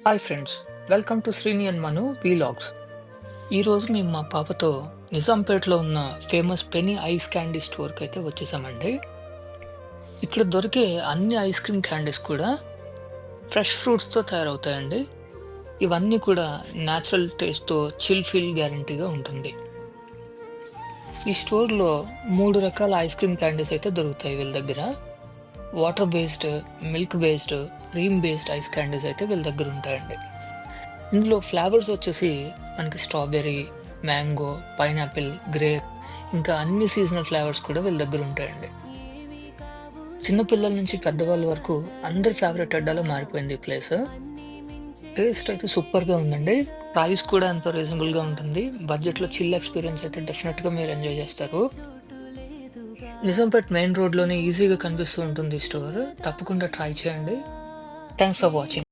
Hi friends, welcome to Srini and Manu vlogs. ఈరోజు మేము మా పాపతో నిజాంపేటలో ఉన్న ఫేమస్ పెనీ ఐస్ క్యాండీ స్టోర్కి అయితే వచ్చేసామండి. ఇక్కడ దొరికే అన్ని ఐస్ క్రీమ్ క్యాండీస్ కూడా ఫ్రెష్ ఫ్రూట్స్తో తయారవుతాయండి. ఇవన్నీ కూడా న్యాచురల్ టేస్ట్తో చిల్ ఫీల్ గ్యారంటీగా ఉంటుంది. ఈ స్టోర్లో 3 రకాల ఐస్ క్రీమ్ క్యాండీస్ అయితే దొరుకుతాయి వీళ్ళ దగ్గర. Water based, milk based, cream based ice candies అయితే వీళ్ళ దగ్గర ఉంటాయండి. ఇందులో ఫ్లేవర్స్ వచ్చేసి మనకి స్ట్రాబెర్రీ, మ్యాంగో, పైనాపిల్, గ్రేప్, ఇంకా అన్ని సీజనల్ ఫ్లేవర్స్ కూడా వీళ్ళ దగ్గర ఉంటాయండి. చిన్నపిల్లల నుంచి పెద్దవాళ్ళ వరకు అందరి ఫేవరెట్ అడ్డాలో మారిపోయింది ఈ ప్లేస్. టేస్ట్ అయితే సూపర్గా ఉందండి. ప్రైస్ కూడా ఎంతో రీజనబుల్గా ఉంటుంది. బడ్జెట్లో చిల్ ఎక్స్పీరియన్స్ అయితే డెఫినెట్గా మీరు ఎంజాయ్ చేస్తారు. నిజాంపేట్ మెయిన్ రోడ్లోనే ఈజీగా కనిపిస్తూ ఉంటుంది ఈ స్టోర్. తప్పకుండా ట్రై చేయండి. Thanks for watching.